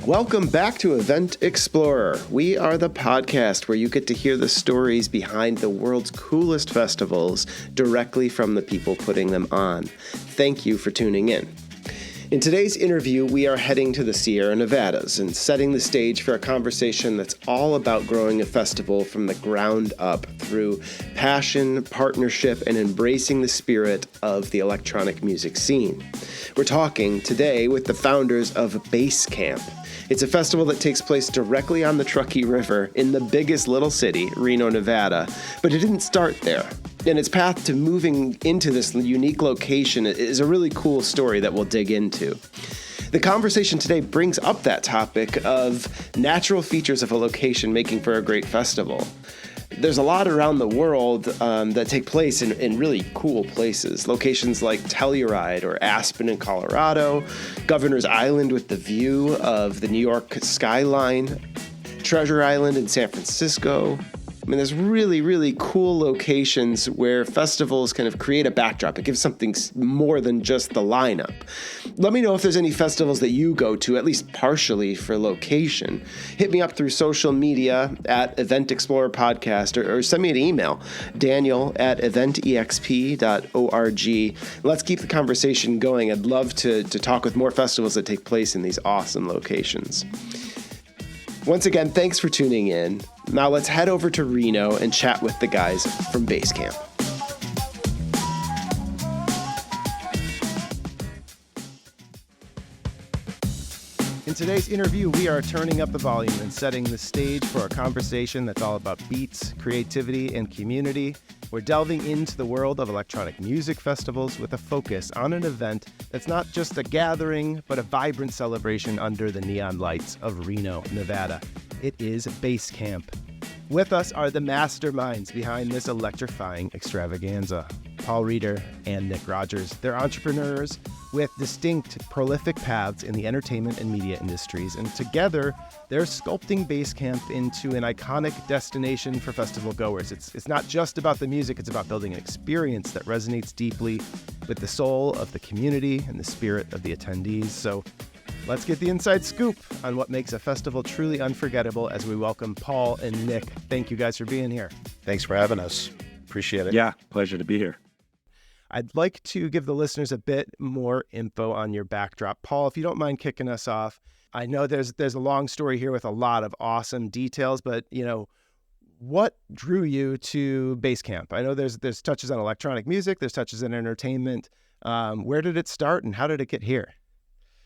Welcome back to Event Explorer. We are the podcast where you get to hear the stories behind the world's coolest festivals directly from the people putting them on. Thank you for tuning in. In today's interview, we are heading to the Sierra Nevadas and setting the stage for a conversation that's all about growing a festival from the ground up through passion, partnership, and embracing the spirit of the electronic music scene. We're talking today with the founders of Basecamp. It's a festival that takes place directly on the Truckee River in the biggest little city, Reno, Nevada. But it didn't start there. And its path to moving into this unique location is a really cool story that we'll dig into. The conversation today brings up that topic of natural features of a location making for a great festival. There's a lot around the world that take place in really cool places. Locations like Telluride or Aspen in Colorado, Governor's Island with the view of the New York skyline, Treasure Island in San Francisco. I mean, there's really, really cool locations where festivals kind of create a backdrop. It gives something more than just the lineup. Let me know if there's any festivals that you go to, at least partially for location. Hit me up through social media at Event Explorer Podcast or send me an email, daniel@eventexp.org. Let's keep the conversation going. I'd love to talk with more festivals that take place in these awesome locations. Once again, thanks for tuning in. Now let's head over to Reno and chat with the guys from Basecamp. In today's interview, we are turning up the volume and setting the stage for a conversation that's all about beats, creativity, and community. We're delving into the world of electronic music festivals with a focus on an event that's not just a gathering, but a vibrant celebration under the neon lights of Reno, Nevada. It is Basecamp. With us are the masterminds behind this electrifying extravaganza, Paul Reeder and Nick Rogers. They're entrepreneurs with distinct, prolific paths in the entertainment and media industries, and together they're sculpting Basecamp into an iconic destination for festival goers. It's not just about the music, it's about building an experience that resonates deeply with the soul of the community and the spirit of the attendees. So let's get the inside scoop on what makes a festival truly unforgettable as we welcome Paul and Nick. Thank you guys for being here. Thanks for having us. Appreciate it. Yeah, pleasure to be here. I'd like to give the listeners a bit more info on your backdrop. Paul, if you don't mind kicking us off, I know there's a long story here with a lot of awesome details, but what drew you to Basecamp? I know there's touches on electronic music, there's touches on entertainment. Where did it start and how did it get here?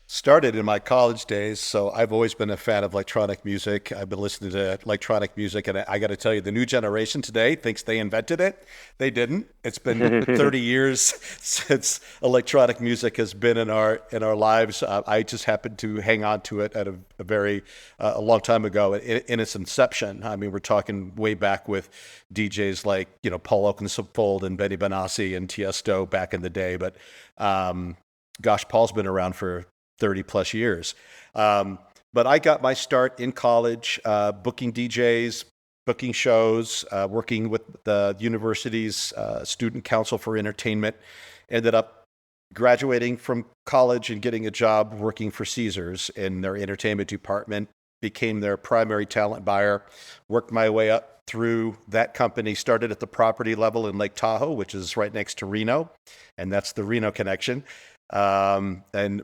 Started in my college days, so I've always been a fan of electronic music. I've been listening to electronic music, and I got to tell you, the new generation today thinks they invented it. They didn't. It's been 30 years since electronic music has been in our lives. I just happened to hang on to it at a very long time ago in its inception. I mean, we're talking way back with DJs like Paul Oakenfold and Benny Benassi and Tiesto back in the day. But gosh, Paul's been around for 30 plus years. But I got my start in college, booking DJs, booking shows, working with the university's student council for entertainment. Ended up graduating from college and getting a job working for Caesars in their entertainment department, became their primary talent buyer, worked my way up through that company, started at the property level in Lake Tahoe, which is right next to Reno, and that's the Reno connection. And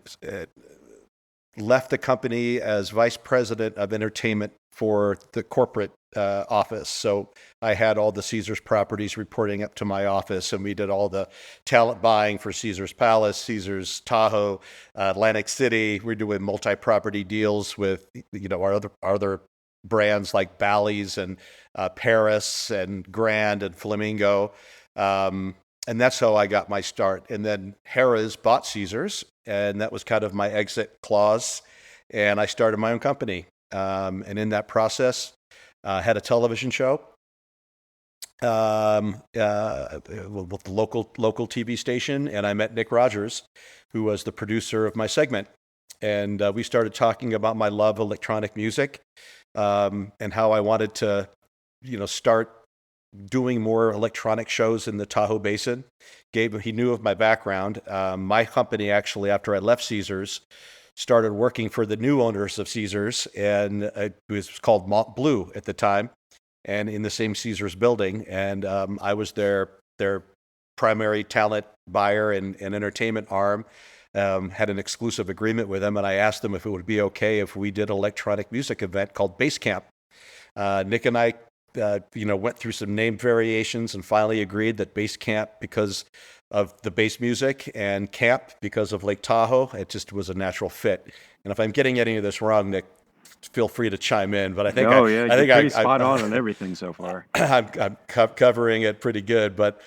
left the company as vice president of entertainment for the corporate office. So I had all the Caesars properties reporting up to my office, and we did all the talent buying for Caesars Palace, Caesars Tahoe, Atlantic City. We're doing multi-property deals with our other brands like Bally's and Paris and Grand and Flamingo. And that's how I got my start. And then Harrah's bought Caesars, and that was kind of my exit clause. And I started my own company. And in that process, had a television show with the local TV station. And I met Nick Rogers, who was the producer of my segment. And we started talking about my love of electronic music and how I wanted to, start doing more electronic shows in the Tahoe Basin. He knew of my background. My company, actually, after I left Caesars, started working for the new owners of Caesars, and it was called Mont Bleu at the time, and in the same Caesars building. And I was their primary talent buyer and entertainment arm. Had an exclusive agreement with them, and I asked them if it would be okay if we did an electronic music event called Basecamp. Nick and I, went through some name variations and finally agreed that Basecamp, because of the bass music, and camp because of Lake Tahoe, it just was a natural fit. And if I'm getting any of this wrong, Nick, feel free to chime in. But I think you're pretty spot on everything so far. I'm covering it pretty good. But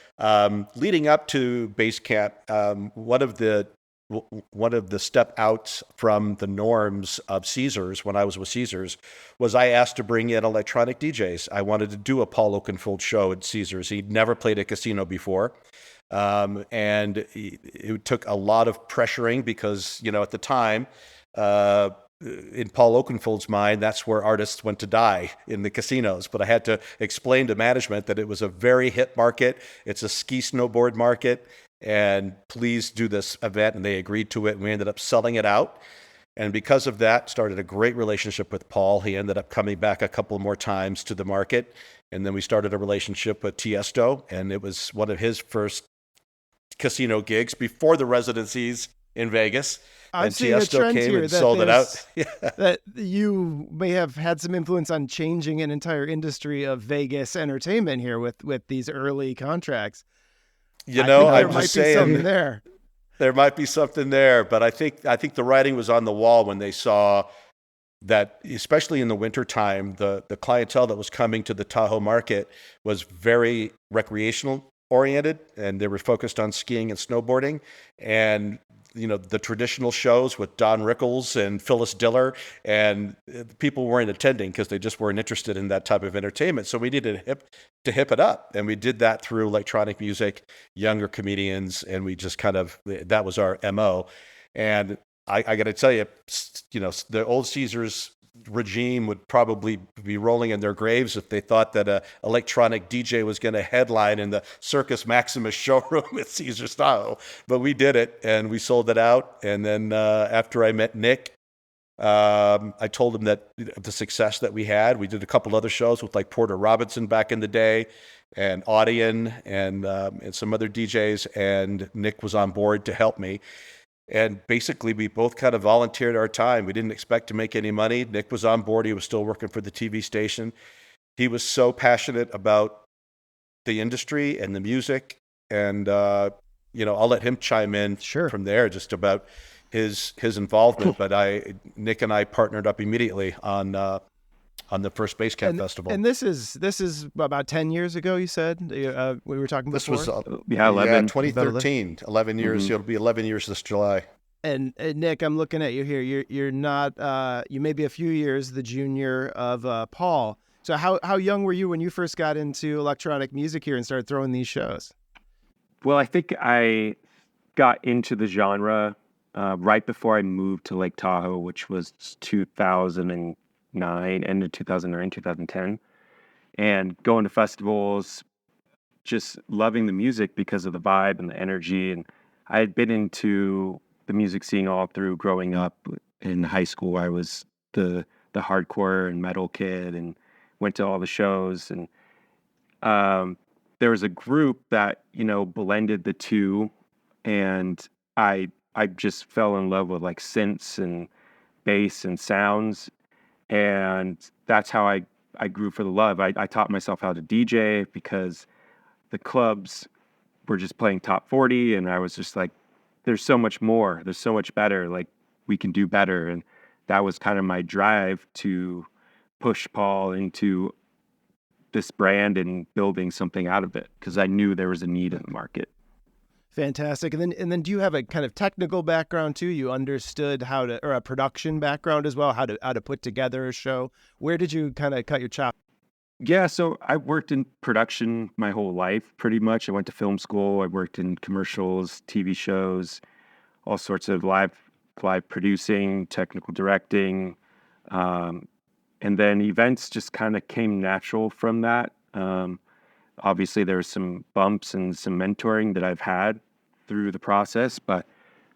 leading up to Basecamp, one of the step outs from the norms of Caesars when I was with Caesars was I asked to bring in electronic DJs. I wanted to do a Paul Oakenfold show at Caesars. He'd never played a casino before. And it took a lot of pressuring because, at the time, in Paul Oakenfold's mind, that's where artists went to die, in the casinos. But I had to explain to management that it was a very hit market. It's a ski snowboard market. And please do this event. And they agreed to it. And we ended up selling it out. And because of that, started a great relationship with Paul. He ended up coming back a couple more times to the market. And then we started a relationship with Tiesto. And it was one of his first casino gigs before the residencies in Vegas. I've seen a trend came here and sold it out. That you may have had some influence on changing an entire industry of Vegas entertainment here with these early contracts. There might be something there. There might be something there, but I think the writing was on the wall when they saw that, especially in the wintertime, the clientele that was coming to the Tahoe market was very recreational oriented, and they were focused on skiing and snowboarding. And the traditional shows with Don Rickles and Phyllis Diller, and people weren't attending because they just weren't interested in that type of entertainment. So we needed to hip it up, and we did that through electronic music, younger comedians, and we just that was our MO. And I got to tell you, the old Caesars regime would probably be rolling in their graves if they thought that a electronic DJ was going to headline in the Circus Maximus showroom at Caesars Tahoe. But we did it, and we sold it out. And then after I met Nick, I told him that the success that we had. We did a couple other shows with like Porter Robinson back in the day, and Audion, and some other DJs. And Nick was on board to help me. And basically, we both kind of volunteered our time. We didn't expect to make any money. Nick was on board. He was still working for the TV station. He was so passionate about the industry and the music. And, I'll let him chime in from there just about his involvement. But Nick and I partnered up immediately on the first Basecamp festival. And this is about 10 years ago, you said? We were talking before? This was 11. 2013, 11 years. Mm-hmm. It'll be 11 years this July. And Nick, I'm looking at you here. You're not, you may be a few years the junior of Paul. So how young were you when you first got into electronic music here and started throwing these shows? Well, I think I got into the genre right before I moved to Lake Tahoe, which was 2009, end of 2009, 2010, and going to festivals, just loving the music because of the vibe and the energy. And I had been into the music scene all through growing up. In high school, I was the hardcore and metal kid and went to all the shows. And there was a group that, blended the two. And I just fell in love with like synths and bass and sounds. And that's how I grew for the love. I taught myself how to DJ because the clubs were just playing top 40. And I was just like, there's so much more. There's so much better. Like, we can do better. And that was kind of my drive to push Paul into this brand and building something out of it because I knew there was a need in the market. Fantastic. And then do you have a kind of technical background too? You understood or a production background as well, how to put together a show. Where did you kind of cut your chop? Yeah, so I worked in production my whole life, pretty much. I went to film school. I worked in commercials, TV shows, all sorts of live producing, technical directing. And then events just kind of came natural from that. Obviously, there were some bumps and some mentoring that I've had through the process, but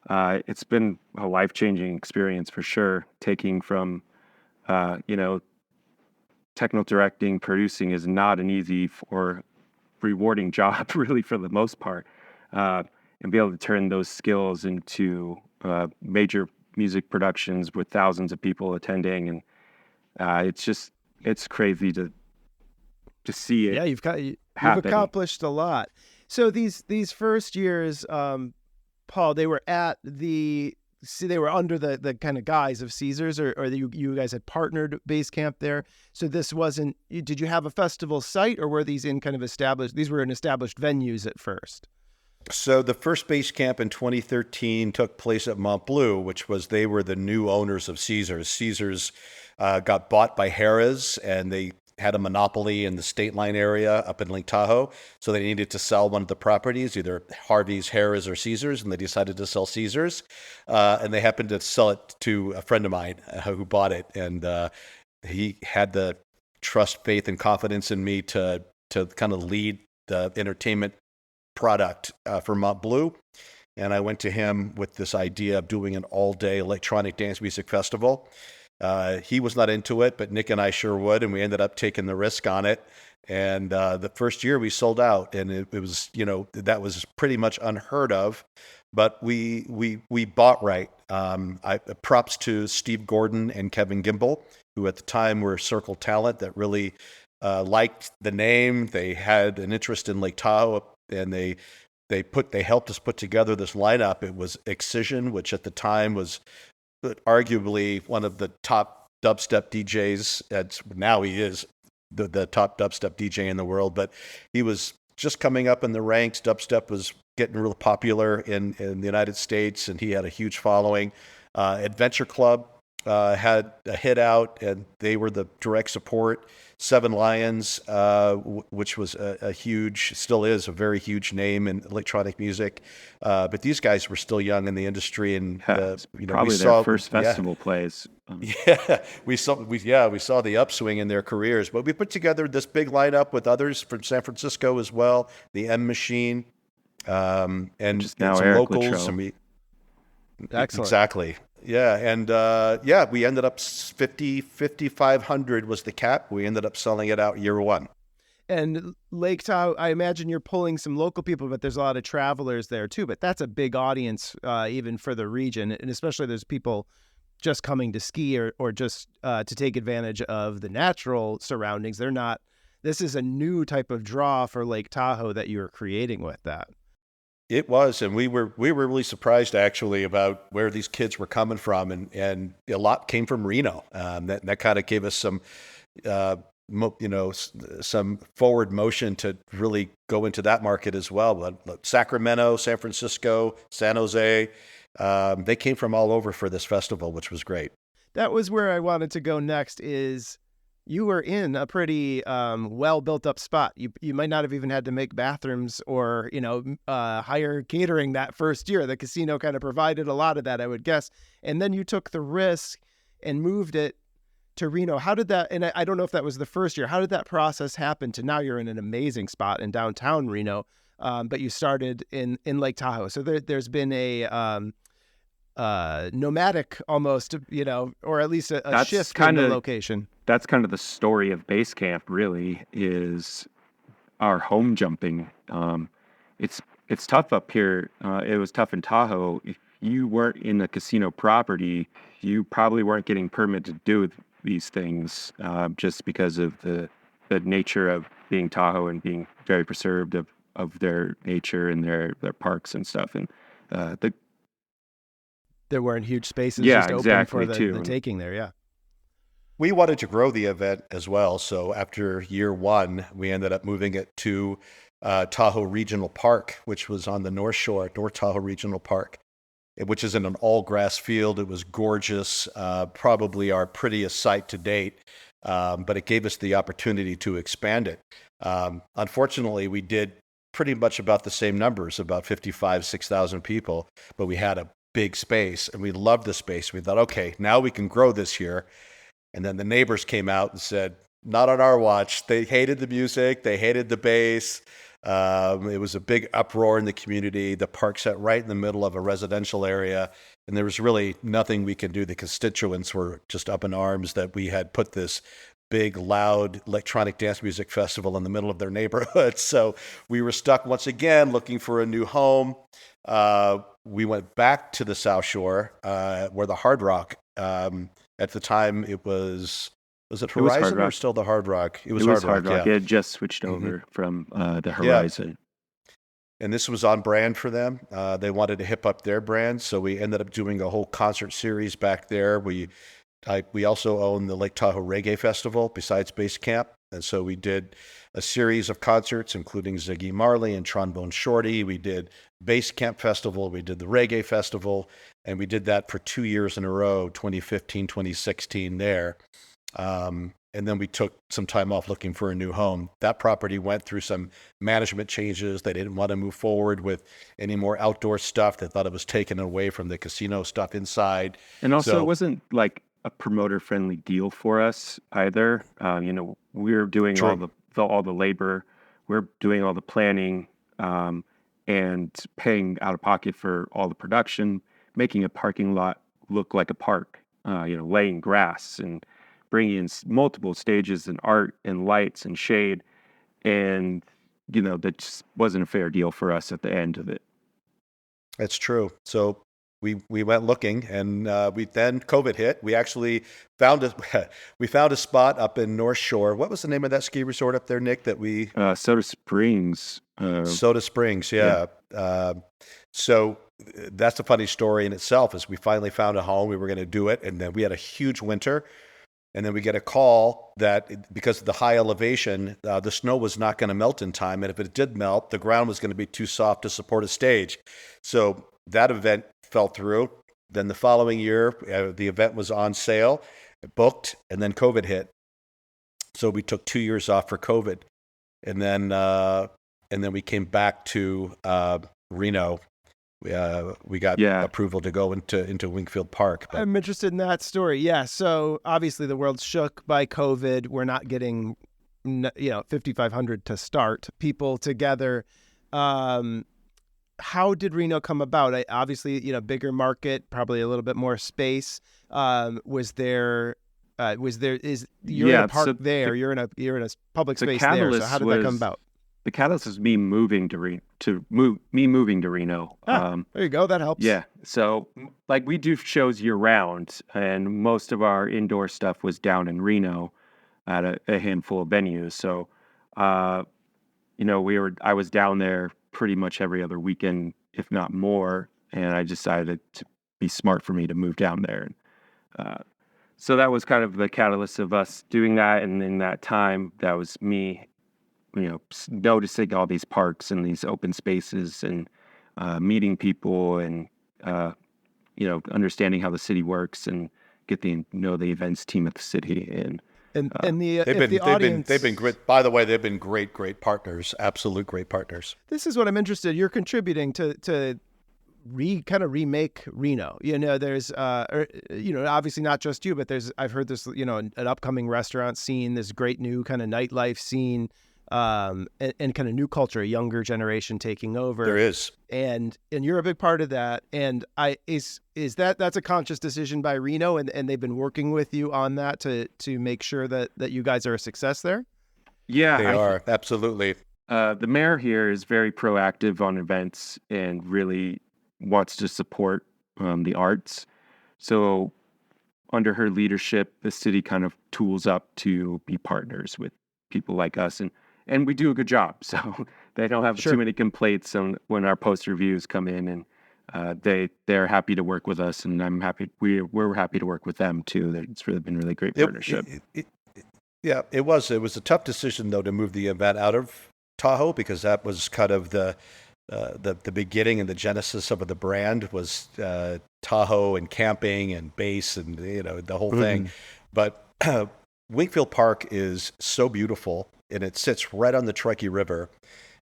It's been a life-changing experience for sure. Taking from, you know, technical directing, producing is not an easy or rewarding job, really, for the most part. And be able to turn those skills into major music productions with thousands of people attending, and it's crazy to see it. Yeah, you've happen. accomplished a lot. So these first years, Paul, they were they were under the kind of guise of Caesars, or you guys had partnered Basecamp there. So this wasn't. Did you have a festival site, or were these in kind of established? These were in established venues at first. So the first Basecamp in 2013 took place at Montbleu, which was they were the new owners of Caesars. Caesars got bought by Harrah's, and they had a monopoly in the State Line area up in Lake Tahoe. So they needed to sell one of the properties, either Harvey's, Harrah's, or Caesars, and they decided to sell Caesars. And they happened to sell it to a friend of mine who bought it, and he had the trust, faith, and confidence in me to kind of lead the entertainment product for Montbleu. And I went to him with this idea of doing an all-day electronic dance music festival. He was not into it, but Nick and I sure would, and we ended up taking the risk on it. And the first year we sold out, and it was, that was pretty much unheard of. But we bought right. Props to Steve Gordon and Kevin Gimbel, who at the time were Circle Talent, that really liked the name. They had an interest in Lake Tahoe, and they helped us put together this lineup. It was Excision, which at the time was arguably one of the top dubstep DJs. Now he is the top dubstep DJ in the world, but he was just coming up in the ranks. Dubstep was getting real popular in the United States, and he had a huge following. Adventure Club had a hit out, and they were the direct support. Seven Lions, which was a huge, still is a very huge name in electronic music. But these guys were still young in the industry, and probably their first festival plays. We saw the upswing in their careers. But we put together this big lineup with others from San Francisco as well, the M Machine, and just now some Eric locals. Latrell. Excellent. Exactly. Yeah, and we ended up 5,500 was the cap. We ended up selling it out year one. And Lake Tahoe, I imagine you're pulling some local people, but there's a lot of travelers there too. But that's a big audience, even for the region, and especially there's people just coming to ski or just to take advantage of the natural surroundings. This is a new type of draw for Lake Tahoe that you're creating with that. It was, and we were really surprised actually about where these kids were coming from, and a lot came from Reno. That kind of gave us some, some forward motion to really go into that market as well. But Sacramento, San Francisco, San Jose, they came from all over for this festival, which was great. That was where I wanted to go next. Is you were in a pretty well built up spot. You might not have even had to make bathrooms or hire catering that first year. The casino kind of provided a lot of that, I would guess. And then you took the risk and moved it to Reno. How did that? And I don't know if that was the first year. How did that process happen to now you're in an amazing spot in downtown Reno, but you started in Lake Tahoe. So there's been a nomadic almost, or at least a shift in the location. That's kind of the story of Basecamp, really, is our home jumping. It's tough up here. It was tough in Tahoe. If you weren't in a casino property, you probably weren't getting permit to do these things, just because of the nature of being Tahoe and being very preserved of their nature and their parks and stuff. And there weren't huge spaces just open for the taking there. Yeah. We wanted to grow the event as well. So after year one, we ended up moving it to Tahoe Regional Park, which was on the North Shore, North Tahoe Regional Park, which is in an all grass field. It was gorgeous, probably our prettiest site to date. But it gave us the opportunity to expand it. Unfortunately, we did pretty much about the same numbers, about 6,000 people, but we had a big space and we loved the space. We thought, okay, now we can grow this here. And then the neighbors came out and said, not on our watch. They hated the music. They hated the bass. It was a big uproar in the community. The park sat right in the middle of a residential area, and there was really nothing we could do. The constituents were just up in arms that we had put this big, loud electronic dance music festival in the middle of their neighborhood. So we were stuck once again looking for a new home. We went back to the South Shore, where the Hard Rock, at the time it was it Horizon or still the Hard Rock? It was Hard Rock. Yeah. It had just switched over from the Horizon. And this was on brand for them. They wanted to hip up their brand, so we ended up doing a whole concert series back there. We also own the Lake Tahoe Reggae Festival besides Base Camp, and so we did a series of concerts, including Ziggy Marley and Trombone Shorty. We did Base Camp Festival, we did the Reggae Festival, and we did that for 2 years in a row, 2015, 2016 there. And then we took some time off looking for a new home. That property went through some management changes. They didn't want to move forward with any more outdoor stuff. They thought it was taken away from the casino stuff inside. And also, it wasn't like a promoter-friendly deal for us either. We're doing all the labor, we're doing all the planning, and paying out of pocket for all the production, making a parking lot look like a park. Laying grass and bringing in multiple stages and art and lights and shade, and that just wasn't a fair deal for us at the end of it. That's true. So we went looking, and then COVID hit. We actually found a spot up in North Shore. What was the name of that ski resort up there, Nick? That we Soda Springs. Soda Springs, yeah. So that's a funny story in itself. Is we finally found a home. We were going to do it, and then we had a huge winter. And then we get a call that because of the high elevation, the snow was not going to melt in time. And if it did melt, the ground was going to be too soft to support a stage. So that event fell through. Then the following year, the event was on sale, booked, and then COVID hit. So we took 2 years off for COVID. And then we came back to Reno. We got approval to go into Wingfield Park. But I'm interested in that story. Yeah. So obviously the world's shook by COVID. We're not getting, 5,500 to start people together. How did Reno come about? Obviously, bigger market, probably a little bit more space. You're in a park there. You're in a public space there. So how did that come about? The catalyst is me moving to Reno. There you go. That helps. Yeah. So we do shows year round, and most of our indoor stuff was down in Reno at a handful of venues. So, I was down there pretty much every other weekend, if not more. And I decided to be smart for me to move down there. So that was kind of the catalyst of us doing that. And in that time, that was me noticing all these parks and these open spaces and meeting people and understanding how the city works and get the events team at the city they've been great. By the way, they've been great partners, absolute great partners. This is what I'm interested. You're contributing to remake Reno. There's obviously not just you, but I've heard this an upcoming restaurant scene, this great new kind of nightlife scene. And kind of new culture, a younger generation taking over. There is, and you're a big part of that. And that's a conscious decision by Reno, and they've been working with you on that to make sure that you guys are a success there. Yeah, they are absolutely. The mayor here is very proactive on events and really wants to support the arts. So under her leadership, the city kind of tools up to be partners with people like us, and we do a good job, so they don't have too many complaints when our post reviews come in, and they're happy to work with us, and I'm happy. We're happy to work with them too. It's really been a really great partnership. It was a tough decision though to move the event out of Tahoe, because that was kind of the beginning and the genesis of the brand was Tahoe and camping and base and the whole thing, but Wingfield Park is so beautiful, and it sits right on the Truckee River,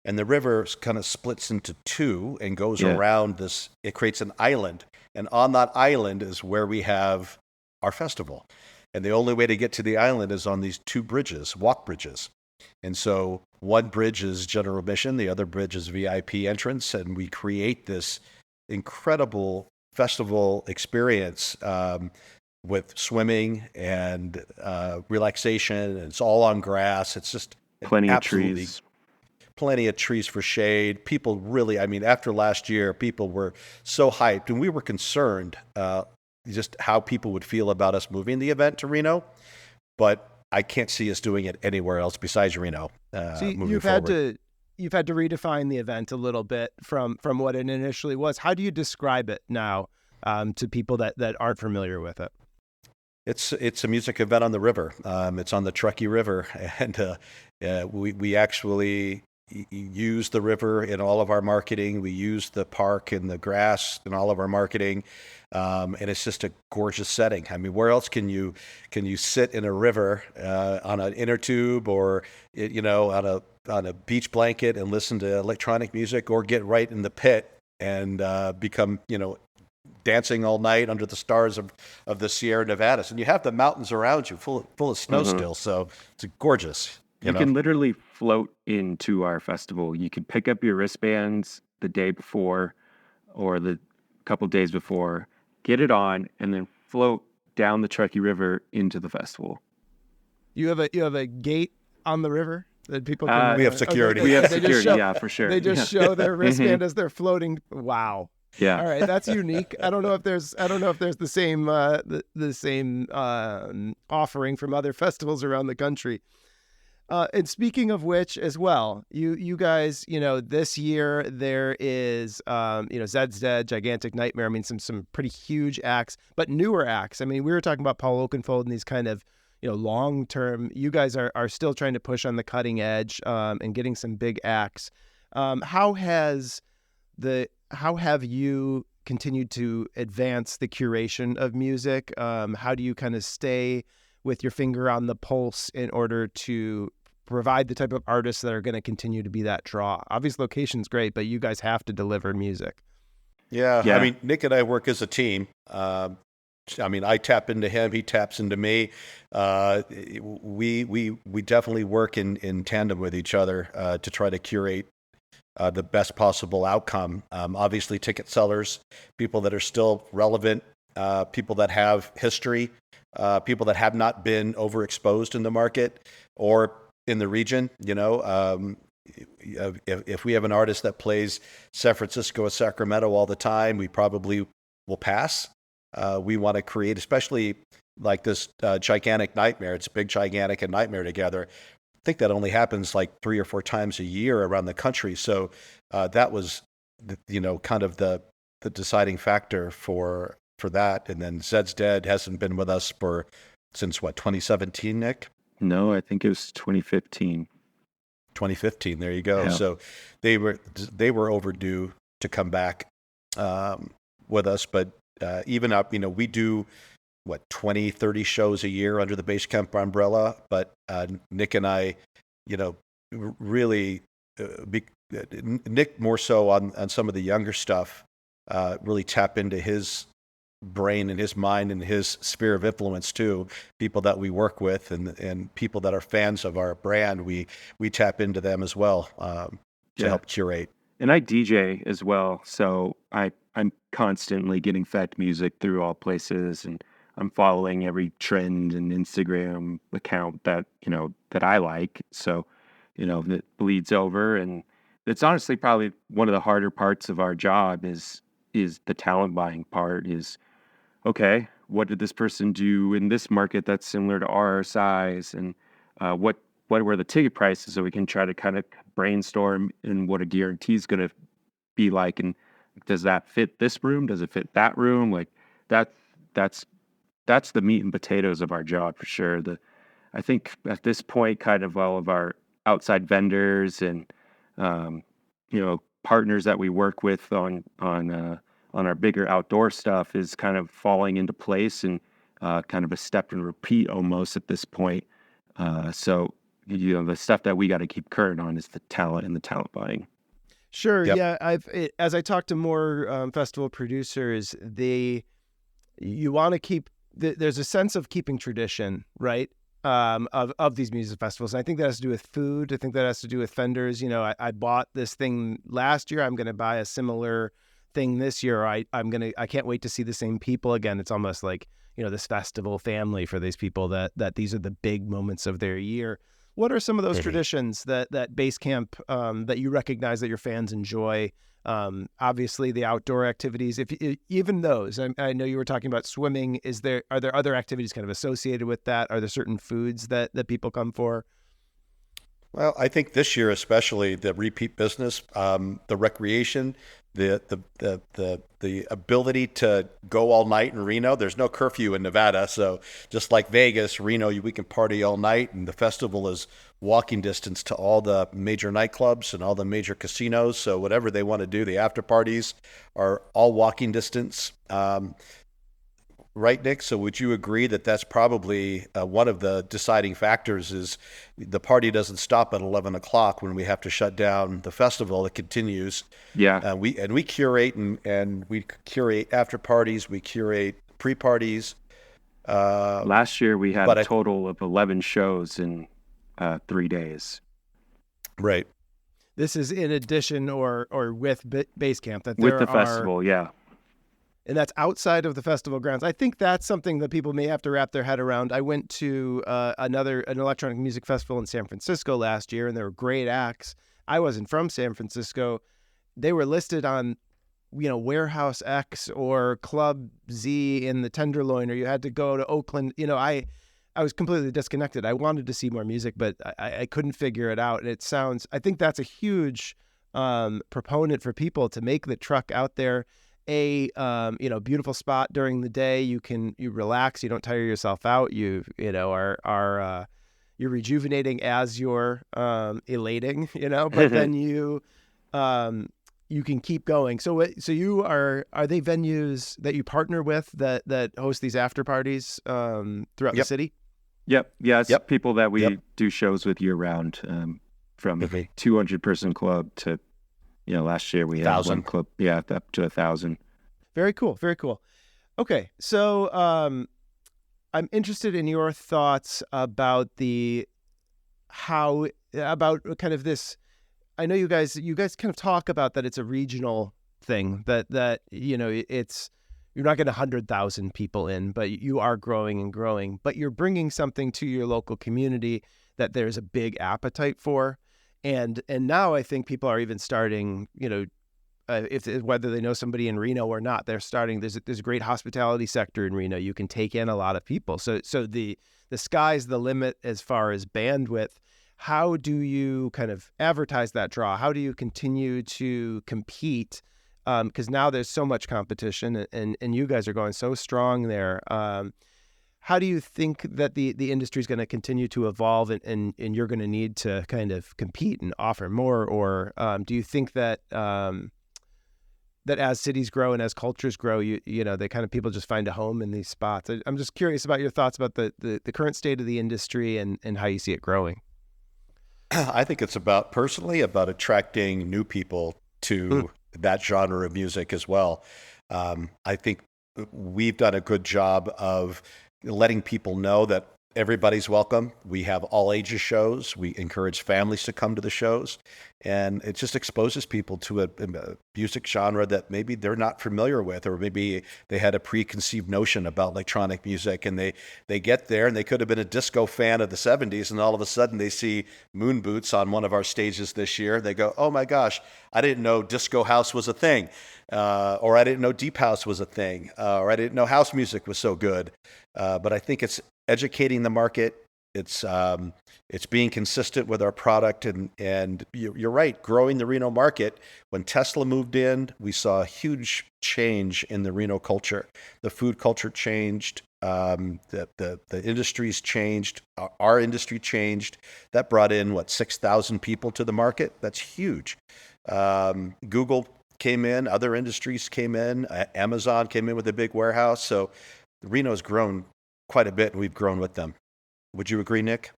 and the river kind of splits into two and goes around this. It creates an island, and on that island is where we have our festival. And the only way to get to the island is on these two bridges, walk bridges. And so one bridge is general admission, the other bridge is VIP entrance, and we create this incredible festival experience with swimming and relaxation. And it's all on grass. It's just Plenty of absolutely trees. plenty of trees for shade. People really, I mean, after last year, people were so hyped, and we were concerned just how people would feel about us moving the event to Reno. But I can't see us doing it anywhere else besides Reno. So moving you've forward. you've had to redefine the event a little bit from what it initially was. How do you describe it now to people that aren't familiar with it? It's a music event on the river. It's on the Truckee River, and we actually use the river in all of our marketing. We use the park and the grass in all of our marketing, and it's just a gorgeous setting. I mean, where else can you sit in a river on an inner tube, or on a beach blanket and listen to electronic music, or get right in the pit and become dancing all night under the stars of the Sierra Nevadas, and you have the mountains around you full of snow still, so it's gorgeous. You can literally float into our festival. You can pick up your wristbands the day before or the couple days before, get it on, and then float down the Truckee River into the festival. You have a gate on the river that people can. We have security. We have they just security, show- yeah, for sure. They just show their wristband as they're floating. Wow. Yeah. All right, that's unique. I don't know if there's the same the same offering from other festivals around the country. And speaking of which, as well, you guys, this year there is Zed's Dead, Gigantic Nightmare. I mean, some pretty huge acts, but newer acts. I mean, we were talking about Paul Oakenfold and these kind of long term. You guys are still trying to push on the cutting edge and getting some big acts. How have you continued to advance the curation of music? How do you kind of stay with your finger on the pulse in order to provide the type of artists that are going to continue to be that draw? Obviously, location's great, but you guys have to deliver music. Yeah. I mean, Nick and I work as a team. I mean, I tap into him, he taps into me. We definitely work in tandem with each other to try to curate the best possible outcome. Obviously, ticket sellers, people that are still relevant, people that have history, people that have not been overexposed in the market or in the region. If we have an artist that plays San Francisco or Sacramento all the time, we probably will pass. We want to create, especially like this Gigantic Nightmare. It's Big Gigantic and Nightmare together. I think that only happens like 3 or 4 times a year around the country. So that was, kind of the deciding factor for that. And then Zed's Dead hasn't been with us since 2017, Nick? No, I think it was 2015. 2015. There you go. Yeah. So they were overdue to come back with us, but even up, we do 20, 30 shows a year under the Basecamp umbrella. But Nick and I, really, Nick more so on some of the younger stuff, really tap into his brain and his mind and his sphere of influence too. People that we work with and people that are fans of our brand, we tap into them as well to help curate. And I DJ as well, so I'm constantly getting fed music through all places, and I'm following every trend and Instagram account that I like. So, that bleeds over, and it's honestly probably one of the harder parts of our job is the talent buying part. Is okay, what did this person do in this market that's similar to our size, and what were the ticket prices, so we can try to kind of brainstorm in what a guarantee is going to be like, and does that fit this room? Does it fit that room? Like that's the meat and potatoes of our job for sure. I think at this point, kind of all of our outside vendors and partners that we work with on our bigger outdoor stuff is kind of falling into place and kind of a step and repeat almost at this point. So the stuff that we got to keep current on is the talent and the talent buying. Sure. Yep. Yeah. As I talk to more festival producers, you want to keep, there's a sense of keeping tradition, right? of these music festivals. And I think that has to do with food. I think that has to do with vendors. You know, I bought this thing last year. I'm going to buy a similar thing this year. I can't wait to see the same people again. It's almost like, you know, this festival family for these people that these are the big moments of their year. What are some of those traditions that Basecamp, that you recognize that your fans enjoy? Obviously the outdoor activities, even those, I know you were talking about swimming. Are there other activities kind of associated with that? Are there certain foods that people come for? Well, I think this year, especially the repeat business, the recreation, the ability to go all night in Reno. There's no curfew in Nevada, so just like Vegas, Reno, we can party all night, and the festival is walking distance to all the major nightclubs and all the major casinos. So whatever they want to do, the after parties are all walking distance. Right, Nick? So would you agree that that's probably one of the deciding factors is the party doesn't stop at 11 o'clock when we have to shut down the festival. It continues. Yeah. We curate and we curate after parties. We curate pre-parties. Last year we had a total of 11 shows in 3 days. Right. This is in addition or with Basecamp that with the festival, yeah. And that's outside of the festival grounds. I think that's something that people may have to wrap their head around. I went to an electronic music festival in San Francisco last year, and there were great acts. I wasn't from San Francisco. They were listed on, you know, Warehouse X or Club Z in the Tenderloin, or you had to go to Oakland. You know, I was completely disconnected. I wanted to see more music, but I couldn't figure it out. And I think that's a huge proponent for people to make the truck out there. Beautiful spot during the day. You relax. You don't tire yourself out. You're rejuvenating as you're elating. You know, but then you can keep going. So are they venues that you partner with that host these after parties throughout the city? Yep. Yeah. It's people that we do shows with year round, from a 200-person club to. You know, last year we had 1,000 club, up to 1,000. Very cool, very cool. Okay, so I'm interested in your thoughts about kind of this. I know you guys kind of talk about that it's a regional thing, that you know you're not getting 100,000 people in, but you are growing and growing. But you're bringing something to your local community that there's a big appetite for. And now I think people are even starting, you know, whether they know somebody in Reno or not, they're starting. There's a great hospitality sector in Reno. You can take in a lot of people. So the sky's the limit as far as bandwidth. How do you kind of advertise that draw? How do you continue to compete? Because now there's so much competition, and you guys are going so strong there. How do you think that the industry is going to continue to evolve, and you're going to need to kind of compete and offer more? Or do you think that that as cities grow and as cultures grow, you know, they kind of people just find a home in these spots? I'm just curious about your thoughts about the current state of the industry and how you see it growing. I think it's personally about attracting new people to that genre of music as well. I think we've done a good job of letting people know that everybody's welcome. We have all ages shows. We encourage families to come to the shows, and it just exposes people to a music genre that maybe they're not familiar with, or maybe they had a preconceived notion about electronic music, and they get there and they could have been a disco fan of the 70s, and all of a sudden they see Moon Boots on one of our stages this year. They go, oh my gosh, I didn't know disco house was a thing, or I didn't know deep house was a thing, or I didn't know house music was so good. But I think it's educating the market. It's being consistent with our product, and you're right, growing the Reno market. When Tesla moved in, we saw a huge change in the Reno culture. The food culture changed. The industries changed. Our industry changed. That brought in 6,000 people to the market. That's huge. Google came in. Other industries came in. Amazon came in with a big warehouse. So Reno's grown quite a bit, and we've grown with them. Would you agree, Nick?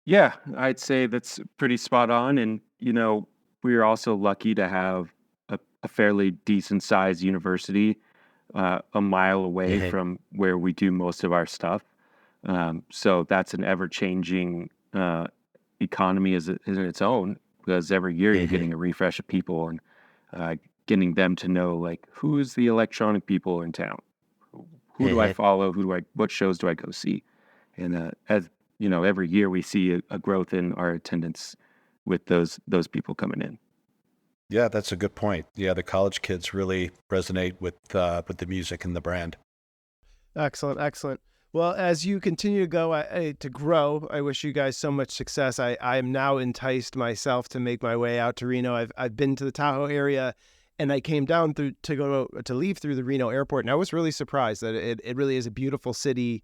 Yeah, I'd say that's pretty spot on. And, you know, we are also lucky to have a fairly decent sized university a mile away from where we do most of our stuff. So that's an ever-changing economy in its own, because every year you're getting a refresh of people and getting them to know, like, who's the electronic people in town? Who do I follow? What shows do I go see? And as you know, every year we see a growth in our attendance with those people coming in. Yeah, that's a good point. Yeah, the college kids really resonate with the music and the brand. Excellent, excellent. Well, as you continue to to grow, I wish you guys so much success. I am now enticed myself to make my way out to Reno. I've been to the Tahoe area, and I came down to leave through the Reno airport, and I was really surprised that it really is a beautiful city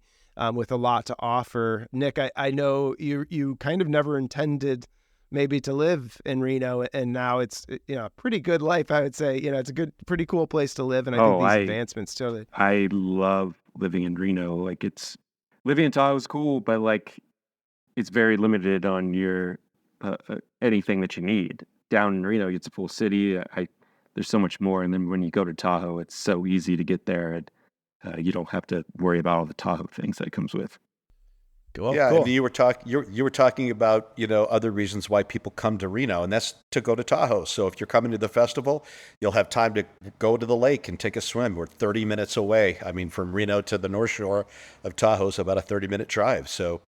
with a lot to offer. Nick, I know you kind of never intended maybe to live in Reno, and now it's a pretty good life, I would say. It's a pretty cool place to live, and I think these advancements totally. I love living in Reno. Like, living in Tahoe is cool, but like it's very limited on your anything that you need. Down in Reno, it's a full city. There's so much more, and then when you go to Tahoe, it's so easy to get there, and you don't have to worry about all the Tahoe things that it comes with. Cool. Yeah, cool. And you were talking about other reasons why people come to Reno, and that's to go to Tahoe. So if you're coming to the festival, you'll have time to go to the lake and take a swim. We're 30 minutes away. I mean, from Reno to the North Shore of Tahoe is about a 30-minute drive. So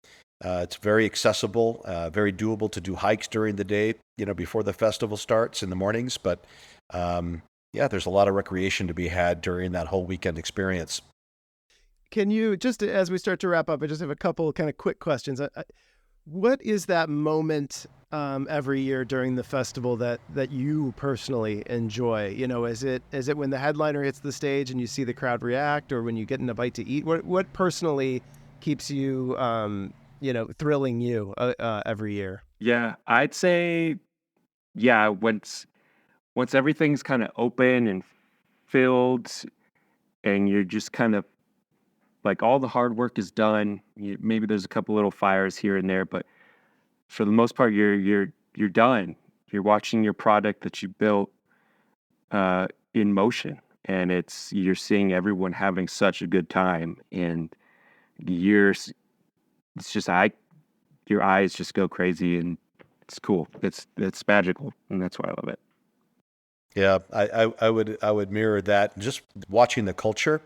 it's very accessible, very doable to do hikes during the day, before the festival starts in the mornings. But there's a lot of recreation to be had during that whole weekend experience. Can you, just as we start to wrap up, I just have a couple kind of quick questions. What is that moment every year during the festival that you personally enjoy? Is it when the headliner hits the stage and you see the crowd react, or when you get in a bite to eat? What personally keeps you, thrilling you every year? Yeah, I'd say, once everything's kind of open and filled, and you're just kind of like, all the hard work is done. Maybe there's a couple little fires here and there, but for the most part, you're done. You're watching your product that you built in motion, and you're seeing everyone having such a good time, and your eyes just go crazy, and it's cool. It's magical, and that's why I love it. Yeah, I would mirror that. Just watching the culture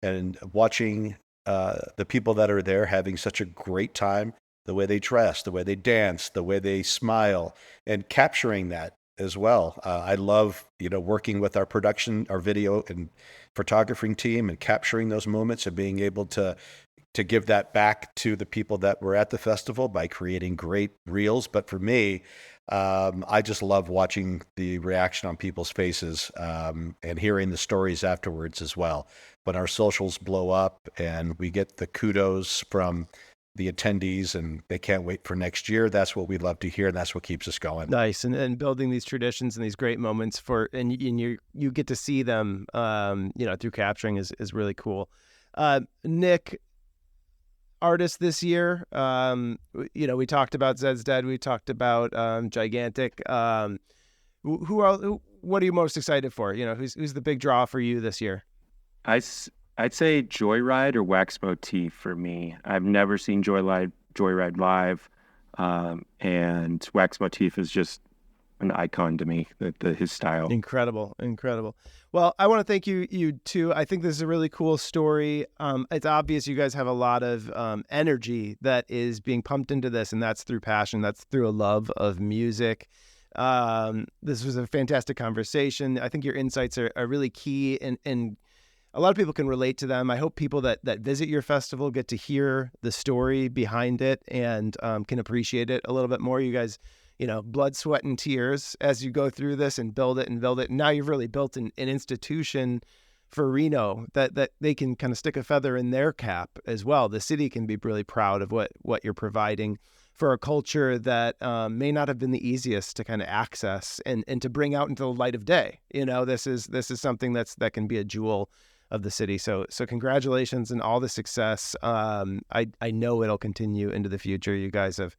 and watching the people that are there having such a great time, the way they dress, the way they dance, the way they smile, and capturing that as well. I love, working with our video and photographing team and capturing those moments and being able to give that back to the people that were at the festival by creating great reels. But for me, I just love watching the reaction on people's faces and hearing the stories afterwards as well. When our socials blow up and we get the kudos from the attendees and they can't wait for next year, that's what we love to hear, and that's what keeps us going. Nice. And building these traditions and these great moments and you get to see them through capturing is really cool. Nick, artist this year, we talked about Zed's Dead, we talked about Gigantic. What are you most excited for? Who's the big draw for you this year? I'd say Joyride or Wax Motif for me. I've never seen Joyride live, and Wax Motif is just an icon to me. His style, incredible. Well, I want to thank you too. I think this is a really cool story. It's obvious you guys have a lot of energy that is being pumped into this, and that's through passion. That's through a love of music. This was a fantastic conversation. I think your insights are really key, and a lot of people can relate to them. I hope people that visit your festival get to hear the story behind it and can appreciate it a little bit more. You guys, blood, sweat, and tears as you go through this and build it. And now you've really built an institution for Reno that they can kind of stick a feather in their cap as well. The city can be really proud of what you're providing for a culture that may not have been the easiest to kind of access and to bring out into the light of day. This is something that can be a jewel of the city. So congratulations and all the success. I know it'll continue into the future. You guys have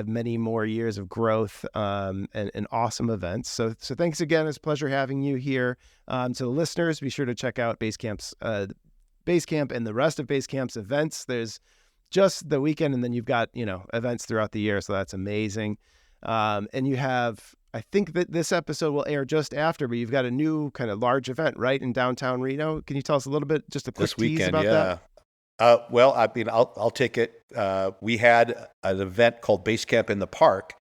many more years of growth and awesome events. So thanks again. It's a pleasure having you here. To the listeners, be sure to check out Basecamp's Basecamp and the rest of Basecamp's events. There's just the weekend, and then you've got, events throughout the year. So that's amazing. And you have, I think that this episode will air just after, but you've got a new kind of large event, right, in downtown Reno. Can you tell us a little bit, just a quick This weekend, tease about yeah. that? Well, I mean, I'll take it. We had an event called Base Camp in the Park.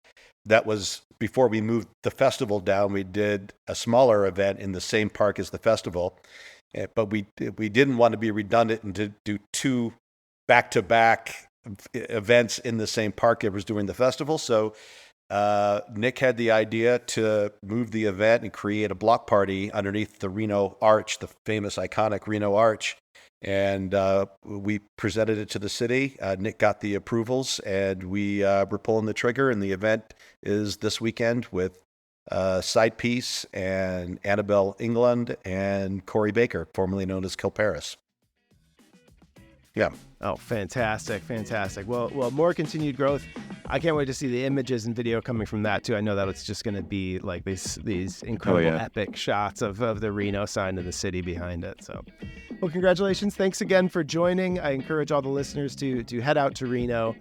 That was before we moved the festival down. We did a smaller event in the same park as the festival, but we didn't want to be redundant and to do two back-to-back events in the same park that was doing the festival. So Nick had the idea to move the event and create a block party underneath the Reno Arch, the famous iconic Reno Arch. And we presented it to the city. Nick got the approvals, and we were pulling the trigger. And the event is this weekend with Side Piece and Annabelle England and Corey Baker, formerly known as Kilparis. Yeah. Oh, fantastic. Well, more continued growth. I can't wait to see the images and video coming from that too. I know that it's just going to be like these incredible epic shots of the Reno sign of the city behind it. So, well, congratulations. Thanks again for joining. I encourage all the listeners to head out to Reno,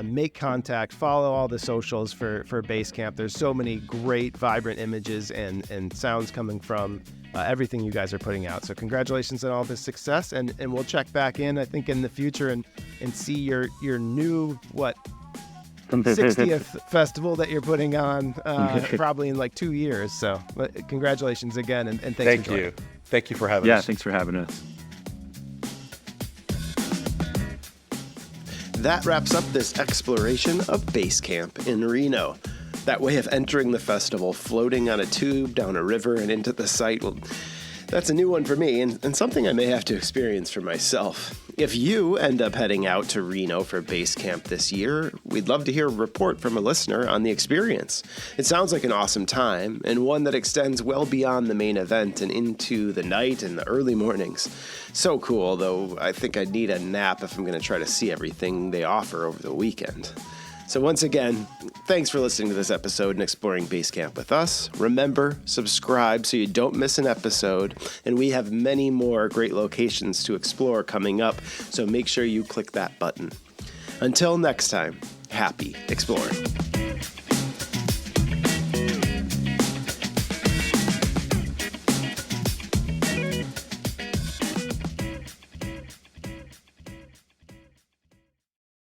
make contact, follow all the socials for Base Camp. There's so many great, vibrant images and sounds coming from everything you guys are putting out. So congratulations on all this success, and we'll check back in, I think, in the future and see your new 60th festival that you're putting on probably in like 2 years. So congratulations again, and thanks Thank for joining. you. Thank you for having us. Yeah, thanks for having us. That wraps up this exploration of Base Camp in Reno. That way of entering the festival, floating on a tube down a river and into the site, well, that's a new one for me and something I may have to experience for myself. If you end up heading out to Reno for Base Camp this year, we'd love to hear a report from a listener on the experience. It sounds like an awesome time, and one that extends well beyond the main event and into the night and the early mornings. So cool, though I think I'd need a nap if I'm going to try to see everything they offer over the weekend. So once again, thanks for listening to this episode and exploring Base Camp with us. Remember, subscribe so you don't miss an episode, and we have many more great locations to explore coming up, so make sure you click that button. Until next time, happy exploring.